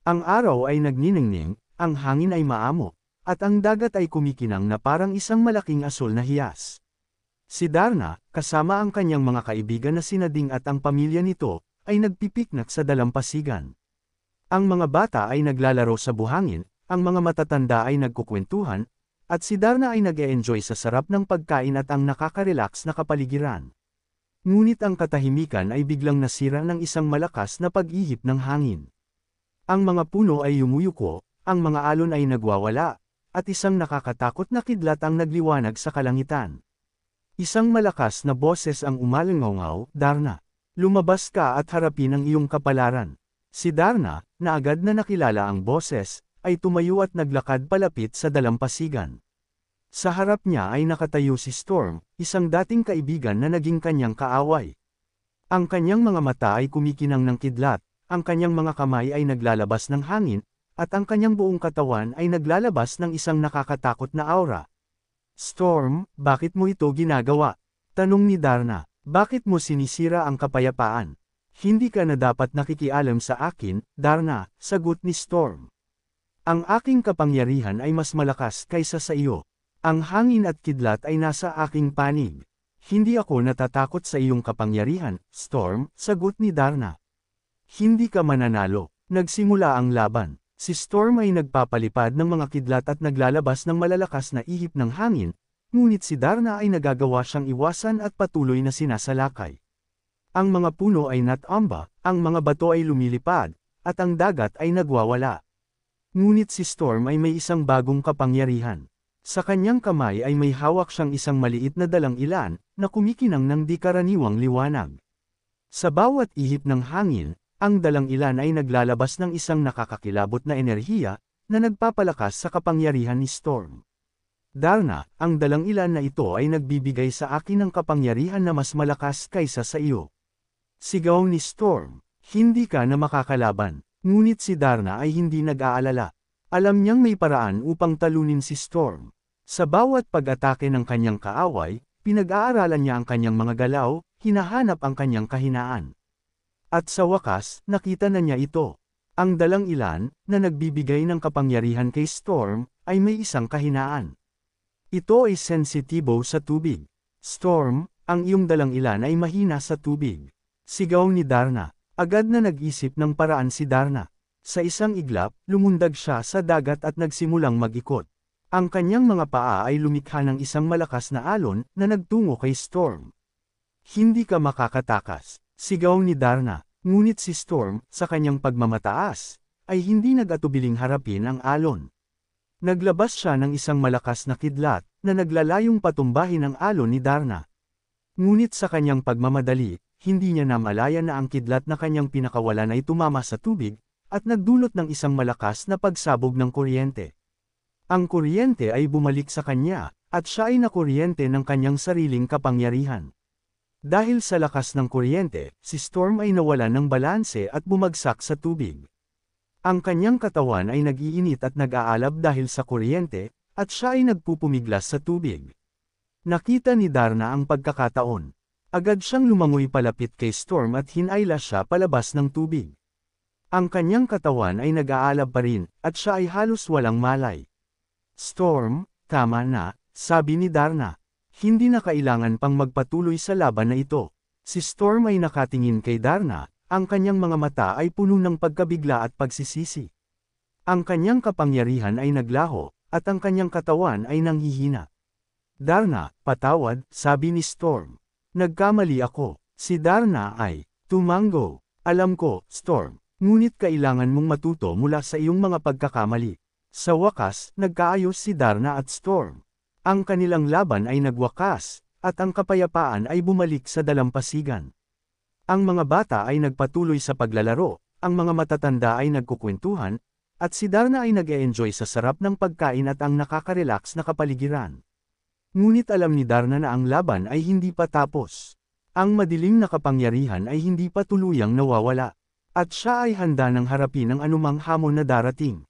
Ang araw ay nagniningning, ang hangin ay maamo, at ang dagat ay kumikinang na parang isang malaking asul na hiyas. Si Darna, kasama ang kanyang mga kaibigan na sina Ding at ang pamilya nito, ay nagpipiknak sa dalampasigan. Ang mga bata ay naglalaro sa buhangin, ang mga matatanda ay nagkukwentuhan, at si Darna ay nag-e-enjoy sa sarap ng pagkain at ang nakaka-relax na kapaligiran. Ngunit ang katahimikan ay biglang nasira ng isang malakas na pag-ihip ng hangin. Ang mga puno ay yumuyuko, ang mga alon ay nagwawala, at isang nakakatakot na kidlat ang nagliwanag sa kalangitan. Isang malakas na boses ang umalingaw, "Darna, lumabas ka at harapin ang iyong kapalaran." Si Darna, na agad na nakilala ang boses, ay tumayo at naglakad palapit sa dalampasigan. Sa harap niya ay nakatayo si Storm, isang dating kaibigan na naging kanyang kaaway. Ang kanyang mga mata ay kumikinang ng kidlat, ang kanyang mga kamay ay naglalabas ng hangin, at ang kanyang buong katawan ay naglalabas ng isang nakakatakot na aura. "Storm, bakit mo ito ginagawa?" tanong ni Darna. "Bakit mo sinisira ang kapayapaan? Hindi ka na dapat nakikialam sa akin, Darna," sagot ni Storm. "Ang aking kapangyarihan ay mas malakas kaysa sa iyo. Ang hangin at kidlat ay nasa aking panig. Hindi ako natatakot sa iyong kapangyarihan, Storm," sagot ni Darna. "Hindi ka mananalo." Nagsimula ang laban. Si Storm ay nagpapalipad ng mga kidlat at naglalabas ng malalakas na ihip ng hangin, ngunit si Darna ay nagagawa siyang iwasan at patuloy na sinasalakay. Ang mga puno ay natamba, ang mga bato ay lumilipad, at ang dagat ay nagwawala. Ngunit si Storm ay may isang bagong kapangyarihan. Sa kanyang kamay ay may hawak siyang isang maliit na dalang ilan, na kumikinang ng di karaniwang liwanag. Sa bawat ihip ng hangin, ang dalang ilan ay naglalabas ng isang nakakakilabot na enerhiya, na nagpapalakas sa kapangyarihan ni Storm. "Darna, ang dalang ilan na ito ay nagbibigay sa akin ng kapangyarihan na mas malakas kaysa sa iyo." Sigaw ni Storm. Hindi ka na makakalaban. Ngunit si Darna ay hindi nag-aalala. Alam niyang may paraan upang talunin si Storm. Sa bawat pag-atake ng kanyang kaaway, pinag-aaralan niya ang kanyang mga galaw, hinahanap ang kanyang kahinaan. At sa wakas, nakita na niya ito. Ang dalang ilan, na nagbibigay ng kapangyarihan kay Storm, ay may isang kahinaan. Ito ay sensitibo sa tubig. "Storm, ang iyong dalang ilan ay mahina sa tubig." Sigaw ni Darna. Agad na nag-isip ng paraan si Darna. Sa isang iglap, lumundag siya sa dagat at nagsimulang mag-ikot. Ang kanyang mga paa ay lumikha ng isang malakas na alon, na nagtungo kay Storm. "Hindi ka makakatakas," sigaw ni Darna. Ngunit si Storm, sa kanyang pagmamataas, ay hindi nag-atubiling harapin ang alon. Naglabas siya ng isang malakas na kidlat, na naglalayong patumbahin ang alon ni Darna. Ngunit sa kanyang pagmamadali, hindi niya namalaya na ang kidlat na kanyang pinakawalan ay tumama sa tubig, at nagdulot ng isang malakas na pagsabog ng kuryente. Ang kuryente ay bumalik sa kanya, at siya ay nakuryente ng kanyang sariling kapangyarihan. Dahil sa lakas ng kuryente, si Storm ay nawalan ng balanse at bumagsak sa tubig. Ang kanyang katawan ay nag-iinit at nag-aalab dahil sa kuryente, at siya ay nagpupumiglas sa tubig. Nakita ni Darna ang pagkakataon. Agad siyang lumangoy palapit kay Storm at hinayla siya palabas ng tubig. Ang kanyang katawan ay nag-aalab pa rin, at siya ay halos walang malay. "Storm, tama na," sabi ni Darna. Hindi na kailangan pang magpatuloy sa laban na ito. Si Storm ay nakatingin kay Darna, ang kanyang mga mata ay puno ng pagkabigla at pagsisisi. Ang kanyang kapangyarihan ay naglaho, at ang kanyang katawan ay nanghihina. "Darna, patawad," sabi ni Storm. "Nagkamali ako." Si Darna ay tumango. "Alam ko, Storm, ngunit kailangan mong matuto mula sa iyong mga pagkakamali." Sa wakas, nagkaayos si Darna at Storm. Ang kanilang laban ay nagwakas, at ang kapayapaan ay bumalik sa dalampasigan. Ang mga bata ay nagpatuloy sa paglalaro, ang mga matatanda ay nagkukwentuhan, at si Darna ay nag-e-enjoy sa sarap ng pagkain at ang nakaka-relax na kapaligiran. Ngunit alam ni Darna na ang laban ay hindi pa tapos. Ang madilim na kapangyarihan ay hindi pa tuluyang nawawala, at siya ay handa ng harapin ang anumang hamon na darating.